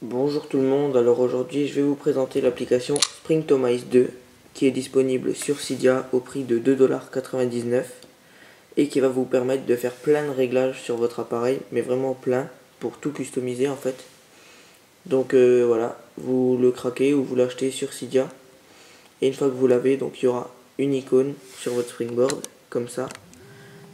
Bonjour tout le monde, alors aujourd'hui je vais vous présenter l'application Springtomize 2 qui est disponible sur Cydia au prix de 2,99 $ et qui va vous permettre de faire plein de réglages sur votre appareil, mais vraiment plein, pour tout customiser en fait. Donc voilà, vous le craquez ou vous l'achetez sur Cydia et une fois que vous l'avez, donc il y aura une icône sur votre Springboard, comme ça.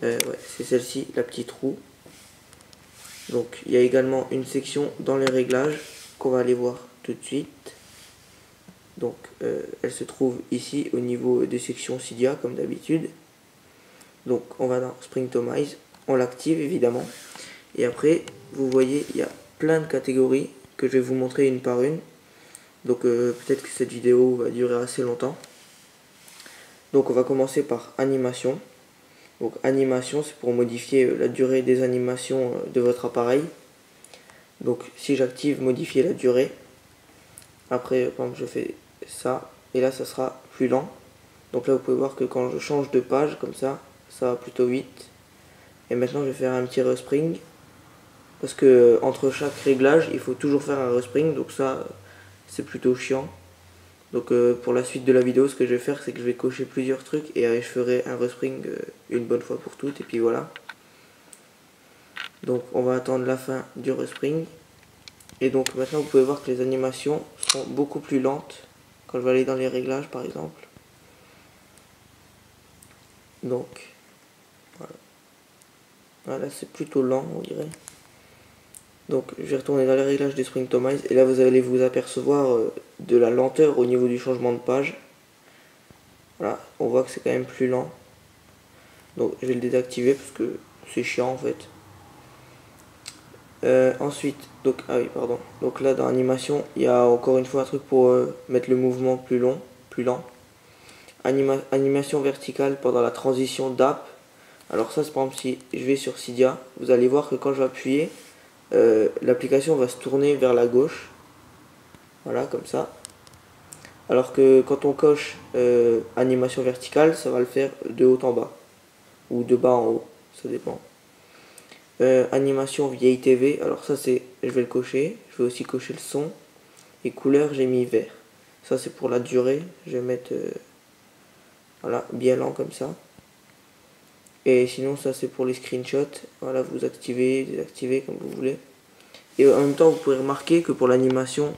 Ouais, c'est celle-ci, la petite roue. Donc il y a également une section dans les réglages qu'on va aller voir tout de suite. Donc elle se trouve ici au niveau des sections Cydia comme d'habitude. Donc on va dans Springtomize, on l'active évidemment. Et après vous voyez il y a plein de catégories que je vais vous montrer une par une. Donc peut-être que cette vidéo va durer assez longtemps. Donc on va commencer par animation. Donc animation, c'est pour modifier la durée des animations de votre appareil. Donc si j'active modifier la durée, après par exemple je fais ça, et là ça sera plus lent. Donc là vous pouvez voir que quand je change de page comme ça va plutôt vite. Et maintenant je vais faire un petit respring, parce que entre chaque réglage il faut toujours faire un respring, donc ça c'est plutôt chiant. Donc pour la suite de la vidéo, ce que je vais faire, c'est que je vais cocher plusieurs trucs et je ferai un respring une bonne fois pour toutes, et puis voilà. Donc on va attendre la fin du respring. Et donc maintenant vous pouvez voir que les animations sont beaucoup plus lentes quand je vais aller dans les réglages par exemple. Donc voilà, c'est plutôt lent on dirait. Donc je vais retourner dans les réglages des Springtomize et là vous allez vous apercevoir de la lenteur au niveau du changement de page. Voilà, on voit que c'est quand même plus lent. Donc je vais le désactiver parce que c'est chiant en fait. Ensuite, donc ah oui pardon. Donc là dans animation, il y a encore une fois un truc pour mettre le mouvement plus lent. Animation verticale pendant la transition d'app. Alors ça c'est par exemple si je vais sur Cydia, vous allez voir que quand je vais appuyer, l'application va se tourner vers la gauche. Voilà, comme ça. Alors que quand on coche animation verticale, ça va le faire de haut en bas. Ou de bas en haut, ça dépend. Animation vieille TV, alors ça c'est, je vais le cocher. Je vais aussi cocher le son. Et couleur, j'ai mis vert. Ça c'est pour la durée. Je vais mettre voilà, bien lent comme ça. Et sinon ça c'est pour les screenshots. Voilà, vous activez, désactivez comme vous voulez. Et en même temps vous pouvez remarquer que pour l'animation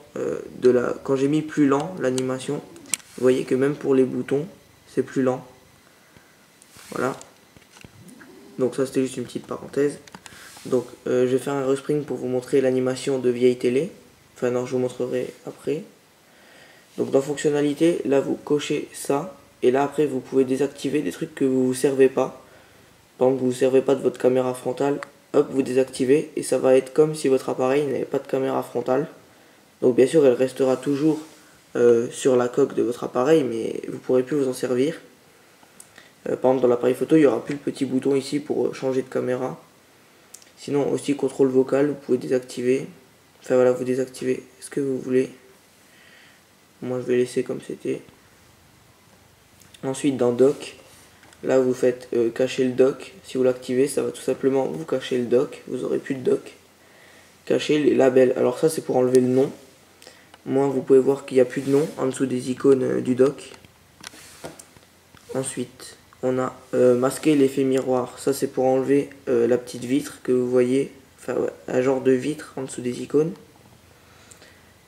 quand j'ai mis plus lent l'animation, vous voyez que même pour les boutons c'est plus lent. Voilà. Donc ça c'était juste une petite parenthèse. Donc je vais faire un respring pour vous montrer l'animation de vieille télé. Enfin non, je vous montrerai après. Donc dans fonctionnalité, là vous cochez ça. Et là après vous pouvez désactiver des trucs que vous ne servez pas. Par exemple vous ne servez pas de votre caméra frontale. Hop, vous désactivez et ça va être comme si votre appareil n'avait pas de caméra frontale. Donc bien sûr elle restera toujours sur la coque de votre appareil, mais vous ne pourrez plus vous en servir. Par exemple dans l'appareil photo il n'y aura plus le petit bouton ici pour changer de caméra. Sinon aussi contrôle vocal, vous pouvez désactiver. Enfin voilà, vous désactivez ce que vous voulez. Moi je vais laisser comme c'était. Ensuite dans dock, là vous faites cacher le dock. Si vous l'activez, ça va tout simplement vous cacher le dock. Vous aurez plus de dock. Cacher les labels. Alors ça c'est pour enlever le nom. Moi vous pouvez voir qu'il n'y a plus de nom en dessous des icônes du dock. Ensuite on a masquer l'effet miroir. Ça c'est pour enlever la petite vitre que vous voyez. Enfin ouais, un genre de vitre en dessous des icônes.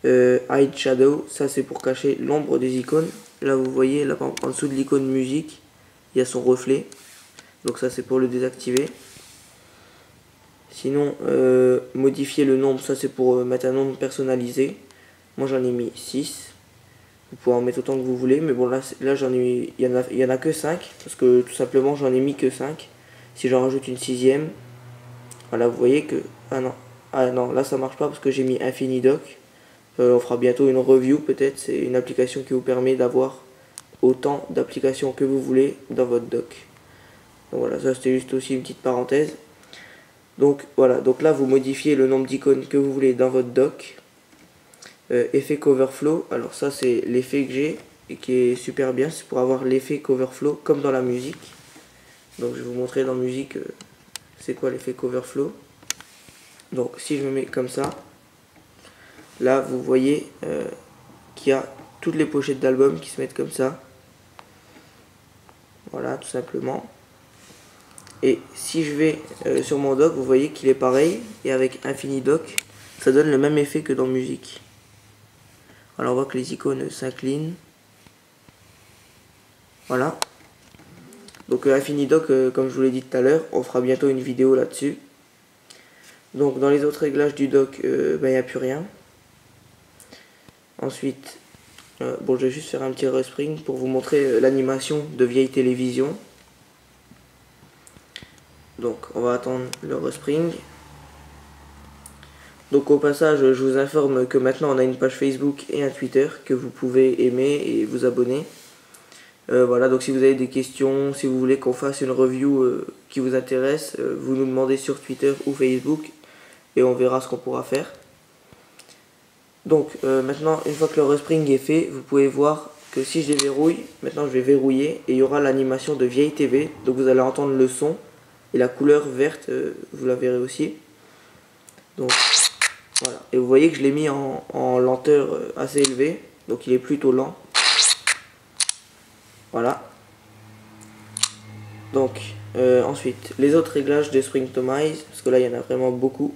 Hide shadow, ça c'est pour cacher l'ombre des icônes. Là vous voyez là en dessous de l'icône musique, il y a son reflet. Donc ça c'est pour le désactiver. Sinon modifier le nombre, ça c'est pour mettre un nombre personnalisé. Moi j'en ai mis 6. Vous pouvez en mettre autant que vous voulez, mais bon là j'en ai, il y en a que 5 parce que tout simplement j'en ai mis que 5. Si j'en rajoute une 6ème, voilà vous voyez que ah non là ça marche pas parce que j'ai mis Infinidock. On fera bientôt une review peut-être, c'est une application qui vous permet d'avoir autant d'applications que vous voulez dans votre dock. Donc voilà, ça c'était juste aussi une petite parenthèse. Donc voilà, donc là vous modifiez le nombre d'icônes que vous voulez dans votre dock. Effet coverflow, alors ça c'est l'effet que j'ai et qui est super bien, c'est pour avoir l'effet coverflow comme dans la musique. Donc je vais vous montrer dans musique c'est quoi l'effet coverflow. Donc si je me mets comme ça, là vous voyez qu'il y a toutes les pochettes d'albums qui se mettent comme ça. Voilà, tout simplement. Et si je vais sur mon dock, vous voyez qu'il est pareil. Et avec Infinidock, ça donne le même effet que dans musique. Alors on voit que les icônes s'inclinent. Voilà. Donc Infinidock, comme je vous l'ai dit tout à l'heure, on fera bientôt une vidéo là-dessus. Donc dans les autres réglages du dock, il n'y a plus rien. Ensuite, bon, je vais juste faire un petit respring pour vous montrer l'animation de vieille télévision. Donc on va attendre le respring. Donc au passage, je vous informe que maintenant on a une page Facebook et un Twitter que vous pouvez aimer et vous abonner. Voilà, donc si vous avez des questions, si vous voulez qu'on fasse une review qui vous intéresse, vous nous demandez sur Twitter ou Facebook et on verra ce qu'on pourra faire. Donc maintenant, une fois que le respring est fait, vous pouvez voir que si je déverrouille, maintenant je vais verrouiller et il y aura l'animation de vieille TV. Donc vous allez entendre le son et la couleur verte, vous la verrez aussi. Donc voilà, et vous voyez que je l'ai mis en lenteur assez élevée, donc il est plutôt lent. Voilà. Donc ensuite, les autres réglages de Springtomize, parce que là il y en a vraiment beaucoup.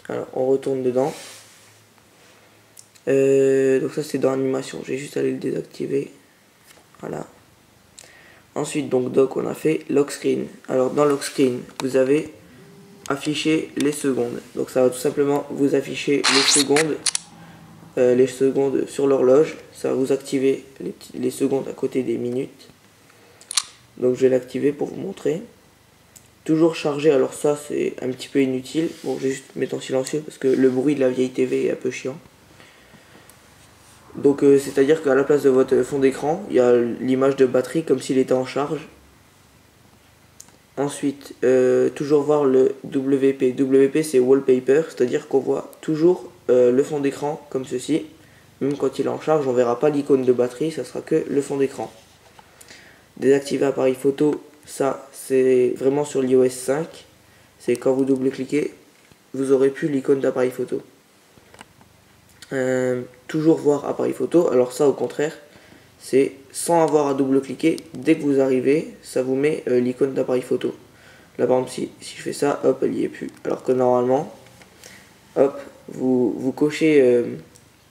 Alors on retourne dedans. Donc ça c'est dans animation, j'ai juste à aller le désactiver. Voilà. Ensuite donc dock, on a fait lock screen. Alors dans lock screen, vous avez affiché les secondes. Donc ça va tout simplement vous afficher les secondes sur l'horloge. Ça va vous activer les secondes à côté des minutes. Donc je vais l'activer pour vous montrer. Toujours chargé, alors ça c'est un petit peu inutile. Bon, je vais juste mettre en silencieux parce que le bruit de la vieille TV est un peu chiant. Donc c'est à dire qu'à la place de votre fond d'écran, il y a l'image de batterie comme s'il était en charge. Ensuite, toujours voir le WP. WP c'est wallpaper, c'est à dire qu'on voit toujours le fond d'écran comme ceci. Même quand il est en charge, on verra pas l'icône de batterie, ça sera que le fond d'écran. Désactiver appareil photo, ça c'est vraiment sur l'iOS 5. C'est quand vous double-cliquez, vous aurez plus l'icône d'appareil photo. Toujours voir appareil photo, alors ça au contraire, c'est sans avoir à double-cliquer, dès que vous arrivez, ça vous met l'icône d'appareil photo. Là par exemple, si je fais ça, hop, elle y est plus. Alors que normalement, hop, vous cochez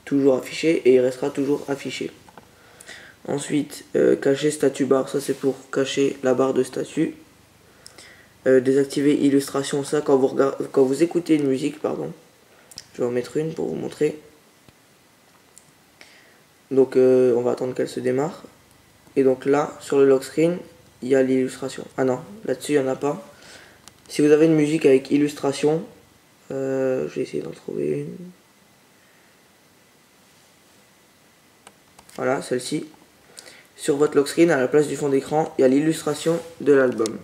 toujours affiché et il restera toujours affiché. Ensuite, cacher statut bar, ça c'est pour cacher la barre de statut. Désactiver illustration, ça quand vous écoutez une musique, pardon. Je vais en mettre une pour vous montrer. Donc on va attendre qu'elle se démarre. Et donc là, sur le lock screen, il y a l'illustration. Ah non, là-dessus il n'y en a pas. Si vous avez une musique avec illustration, je vais essayer d'en trouver une. Voilà, celle-ci. Sur votre lock screen, à la place du fond d'écran, il y a l'illustration de l'album.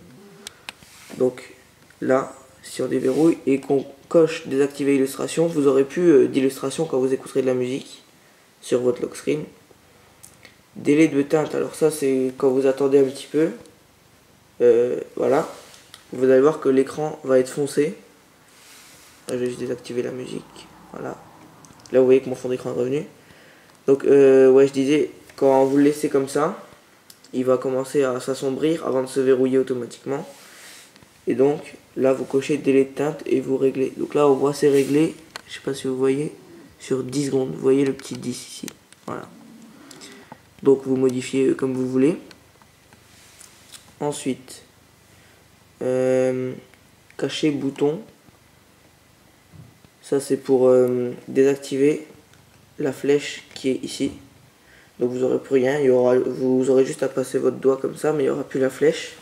Donc là, si on déverrouille et qu'on coche désactiver illustration, vous aurez plus d'illustration quand vous écouterez de la musique sur votre lock screen. Délai de teinte, alors ça c'est quand vous attendez un petit peu. Voilà, vous allez voir que l'écran va être foncé. Là, je vais juste désactiver la musique. Voilà, là vous voyez que mon fond d'écran est revenu. Donc ouais, je disais, quand vous le laissez comme ça, il va commencer à s'assombrir avant de se verrouiller automatiquement. Et donc là vous cochez délai de teinte et vous réglez. Donc là on voit c'est réglé, je sais pas si vous voyez, sur 10 secondes. Vous voyez le petit 10 ici. Voilà. Donc vous modifiez comme vous voulez. Ensuite, cacher bouton. Ça c'est pour désactiver la flèche qui est ici. Donc vous n'aurez plus rien, vous aurez juste à passer votre doigt comme ça, mais il n'y aura plus la flèche.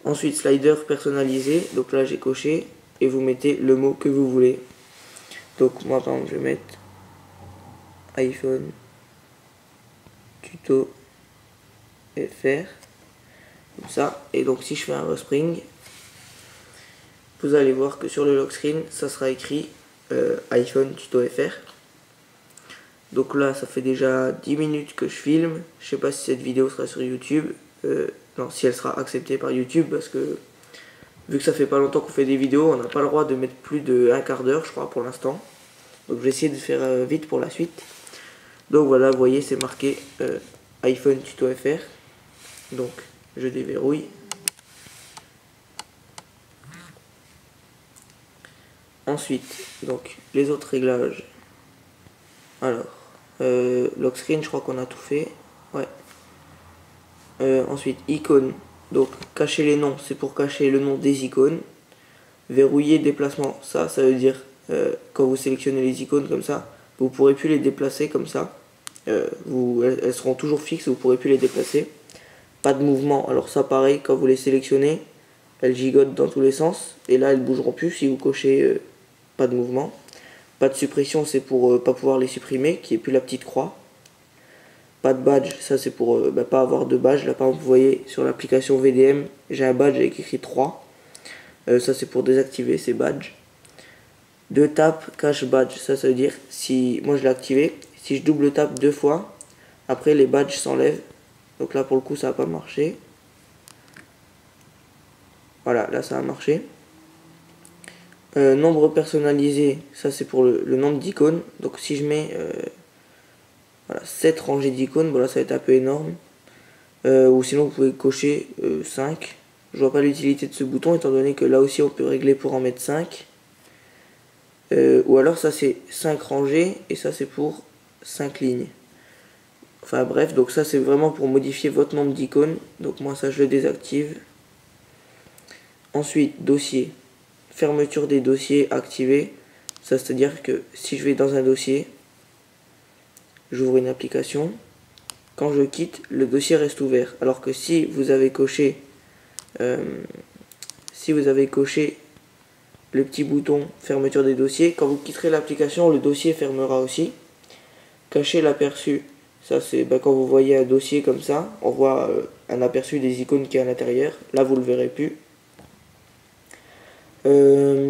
Ensuite, slider personnalisé, donc là j'ai coché, et vous mettez le mot que vous voulez. Donc moi par exemple je vais mettre iPhone tuto FR, comme ça. Et donc si je fais un respring, vous allez voir que sur le lock screen, ça sera écrit iPhone tuto FR. Donc là ça fait déjà 10 minutes que je filme. Je sais pas si cette vidéo sera sur YouTube. Non, si elle sera acceptée par YouTube, parce que vu que ça fait pas longtemps qu'on fait des vidéos, on n'a pas le droit de mettre plus de un quart d'heure, je crois, pour l'instant. Donc je vais essayer de faire vite pour la suite. Donc voilà, vous voyez, c'est marqué iPhone Tuto FR. Donc je déverrouille. Ensuite, donc les autres réglages. Alors, lock screen, je crois qu'on a tout fait. Ouais. Ensuite, icônes. Donc cacher les noms, c'est pour cacher le nom des icônes. Verrouiller déplacement, ça veut dire quand vous sélectionnez les icônes comme ça, vous ne pourrez plus les déplacer comme ça. Elles seront toujours fixes, vous ne pourrez plus les déplacer. Pas de mouvement, alors ça pareil, quand vous les sélectionnez, elles gigotent dans tous les sens. Et là, elles bougeront plus si vous cochez pas de mouvement. Pas de suppression, c'est pour pas pouvoir les supprimer, qui est plus la petite croix. Pas de badge, ça c'est pour pas avoir de badge. Là par exemple, vous voyez sur l'application VDM, j'ai un badge avec écrit 3. Ça c'est pour désactiver ces badges. 2 tapes cache badge, ça veut dire si moi je l'ai activé, si je double tape 2 fois, après les badges s'enlèvent. Donc là pour le coup ça n'a pas marché. Voilà, là ça a marché. Nombre personnalisé, ça c'est pour le nombre d'icônes. Donc si je mets voilà, 7 rangées d'icônes, bon là ça va être un peu énorme. Ou sinon vous pouvez cocher 5. Je vois pas l'utilité de ce bouton étant donné que là aussi on peut régler pour en mettre 5. Ou alors ça c'est 5 rangées et ça c'est pour 5 lignes. Enfin bref, donc ça c'est vraiment pour modifier votre nombre d'icônes. Donc moi ça je le désactive. Ensuite, dossier. Fermeture des dossiers activée. Ça c'est à dire que si je vais dans un dossier, j'ouvre une application. Quand je quitte, le dossier reste ouvert. Alors que si vous avez coché le petit bouton fermeture des dossiers, quand vous quitterez l'application, le dossier fermera aussi. Cacher l'aperçu, ça c'est quand vous voyez un dossier comme ça, on voit un aperçu des icônes qui est à l'intérieur. Là vous le verrez plus.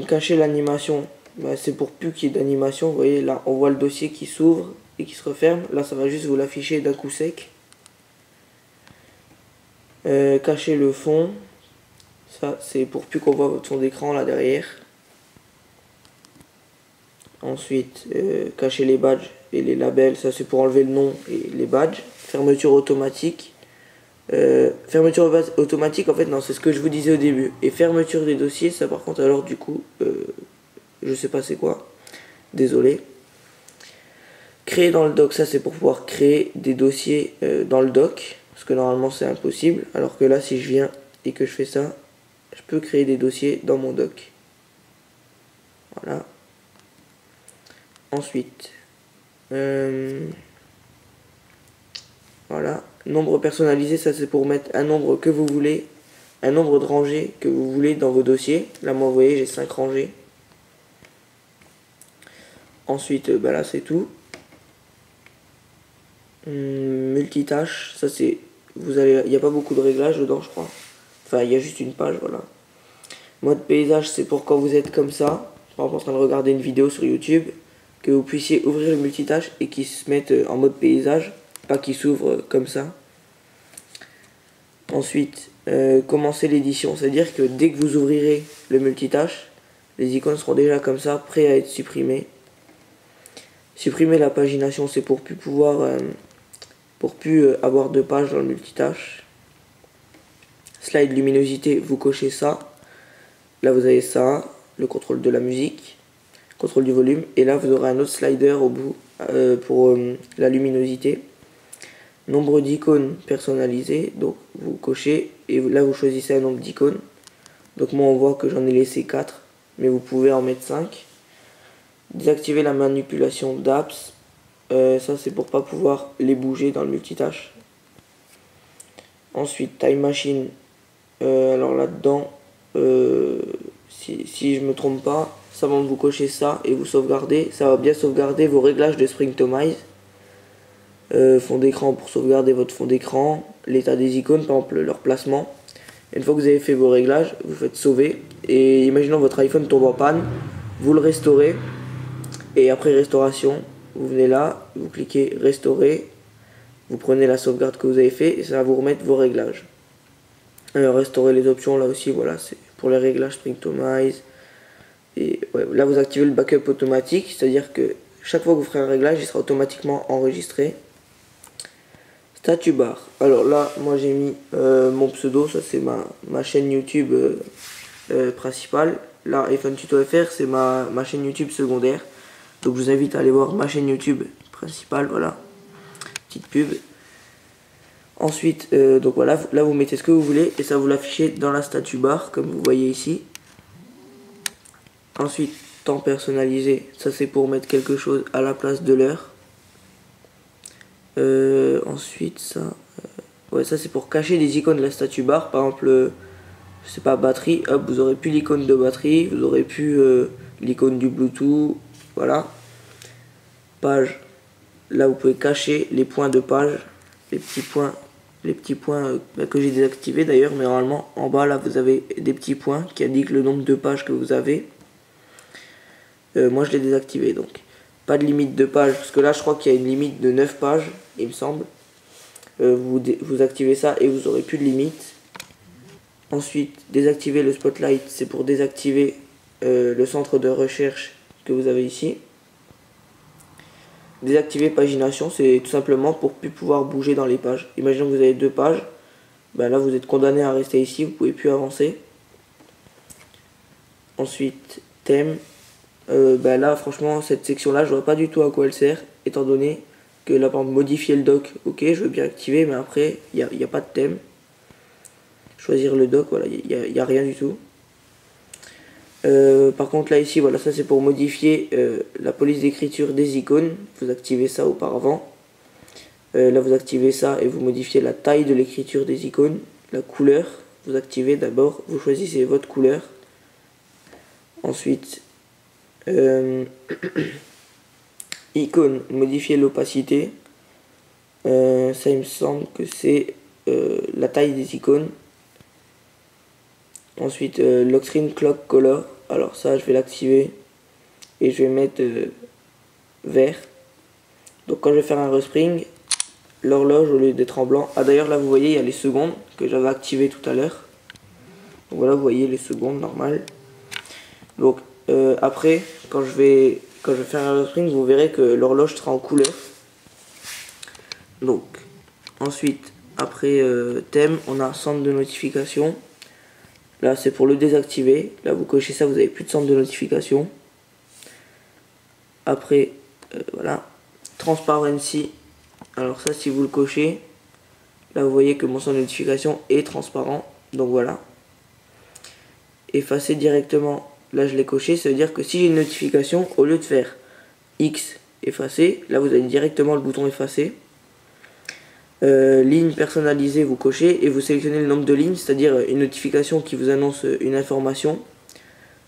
Cacher l'animation, c'est pour plus qu'il y ait d'animation. Vous voyez là, on voit le dossier qui s'ouvre et qui se referme. Là ça va juste vous l'afficher d'un coup sec. Cacher le fond, ça c'est pour plus qu'on voit votre fond d'écran là derrière. Ensuite, cacher les badges et les labels, ça c'est pour enlever le nom et les badges. Fermeture automatique. Fermeture automatique, en fait, non, c'est ce que je vous disais au début. Et fermeture des dossiers, ça par contre, alors du coup, je sais pas c'est quoi. Désolé. Créer dans le doc, ça c'est pour pouvoir créer des dossiers dans le doc. Parce que normalement c'est impossible. Alors que là, si je viens et que je fais ça, je peux créer des dossiers dans mon doc. Voilà. Ensuite, voilà, nombre personnalisé, ça c'est pour mettre un nombre que vous voulez, un nombre de rangées que vous voulez dans vos dossiers. Là moi vous voyez j'ai 5 rangées. Ensuite, là c'est tout. Multitâche, ça c'est, il n'y a pas beaucoup de réglages dedans je crois. Enfin il y a juste une page, voilà. Mode paysage, c'est pour quand vous êtes comme ça, par exemple en train de regarder une vidéo sur YouTube, que vous puissiez ouvrir le multitâche et qu'il se mette en mode paysage, pas qu'il s'ouvre comme ça. Ensuite, commencer l'édition, c'est-à-dire que dès que vous ouvrirez le multitâche, les icônes seront déjà comme ça, prêts à être supprimées. Supprimer la pagination, c'est pour plus avoir de pages dans le multitâche. Slide luminosité, vous cochez ça. Là vous avez ça, le contrôle de la musique, contrôle du volume, et là vous aurez un autre slider au bout pour la luminosité. Nombre d'icônes personnalisées, donc vous cochez et là vous choisissez un nombre d'icônes. Donc moi on voit que j'en ai laissé 4, mais vous pouvez en mettre 5. Désactiver la manipulation d'apps, ça c'est pour pas pouvoir les bouger dans le multitâche. Ensuite Time Machine, alors là-dedans, si je me trompe pas, ça va vous cocher ça et vous sauvegarder. Ça va bien sauvegarder vos réglages de Springtomize. Fond d'écran pour sauvegarder votre fond d'écran, l'état des icônes, par exemple leur placement. Une fois que vous avez fait vos réglages, vous faites sauver. Et imaginons votre iPhone tombe en panne, vous le restaurez. Et après restauration, vous venez là, vous cliquez restaurer. Vous prenez la sauvegarde que vous avez fait et ça va vous remettre vos réglages. Restaurer les options, là aussi, voilà, c'est pour les réglages Springtomize. Et ouais, là vous activez le backup automatique, c'est-à-dire que chaque fois que vous ferez un réglage, il sera automatiquement enregistré. Statut bar. Alors là, moi j'ai mis mon pseudo, ça c'est ma chaîne YouTube principale. Là, iPhone Tuto FR, c'est ma chaîne YouTube secondaire. Donc je vous invite à aller voir ma chaîne YouTube principale, voilà. Petite pub. Ensuite, donc voilà, là vous mettez ce que vous voulez et ça vous l'affichez dans la statut bar, comme vous voyez ici. Ensuite, temps personnalisé, ça c'est pour mettre quelque chose à la place de l'heure. Ensuite, ça, ouais, ça c'est pour cacher des icônes de la statut bar. Par exemple, je sais pas, batterie, hop, vous aurez plus l'icône de batterie, vous aurez plus l'icône du Bluetooth, voilà. Page, là vous pouvez cacher les points de page, les petits points que j'ai désactivés d'ailleurs, mais normalement en bas là vous avez des petits points qui indiquent le nombre de pages que vous avez. Moi je l'ai désactivé, donc pas de limite de pages, parce que là je crois qu'il y a une limite de 9 pages, il me semble. Vous activez ça et vous aurez plus de limite. Ensuite, désactiver le spotlight, c'est pour désactiver le centre de recherche que vous avez ici. Désactiver pagination, c'est tout simplement pour plus pouvoir bouger dans les pages. Imaginons que vous avez 2 pages, ben là vous êtes condamné à rester ici, vous pouvez plus avancer. Ensuite, thème. Ben là franchement cette section là je vois pas du tout à quoi elle sert, étant donné que là par exemple modifier le dock, ok je veux bien activer, mais après il n'y a pas de thème. Choisir le dock, voilà, il n'y a rien du tout. Par contre là ici, voilà, ça c'est pour modifier la police d'écriture des icônes, vous activez ça auparavant. Là vous activez ça et vous modifiez la taille de l'écriture des icônes. La couleur, vous activez d'abord, vous choisissez votre couleur. Ensuite, icône, modifier l'opacité. Ça il me semble que c'est la taille des icônes. Ensuite, lock screen clock color. Alors ça, je vais l'activer et je vais mettre vert. Donc quand je vais faire un respring, l'horloge au lieu d'être en blanc. Ah d'ailleurs là vous voyez il y a les secondes que j'avais activées tout à l'heure. Donc voilà vous voyez les secondes normales. Donc après quand je vais faire un respring, vous verrez que l'horloge sera en couleur. Donc ensuite après thème, on a centre de notification. Là c'est pour le désactiver, là vous cochez ça, vous n'avez plus de centre de notification. Après voilà, transparency, alors ça si vous le cochez, là vous voyez que mon centre de notification est transparent, donc voilà. Effacer directement, là je l'ai coché, ça veut dire que si j'ai une notification, au lieu de faire X effacer, là vous avez directement le bouton effacer. Ligne personnalisée, vous cochez et vous sélectionnez le nombre de lignes, c'est-à-dire une notification qui vous annonce une information.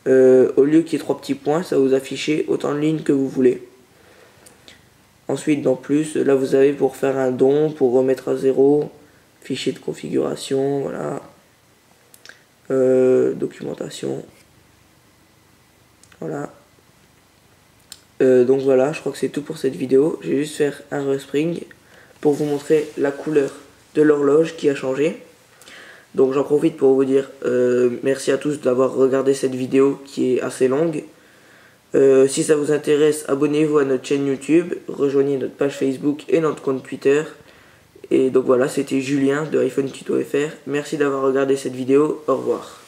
Au lieu qu'il y ait 3 petits points, ça va vous afficher autant de lignes que vous voulez. Ensuite, dans plus, là vous avez pour faire un don, pour remettre à zéro, fichier de configuration, voilà, documentation, voilà. Donc voilà, je crois que c'est tout pour cette vidéo. Je vais juste faire un respring pour vous montrer la couleur de l'horloge qui a changé. Donc j'en profite pour vous dire merci à tous d'avoir regardé cette vidéo qui est assez longue. Si ça vous intéresse, abonnez-vous à notre chaîne YouTube, rejoignez notre page Facebook et notre compte Twitter. Et donc voilà, c'était Julien de iPhone Tuto FR. Merci d'avoir regardé cette vidéo, au revoir.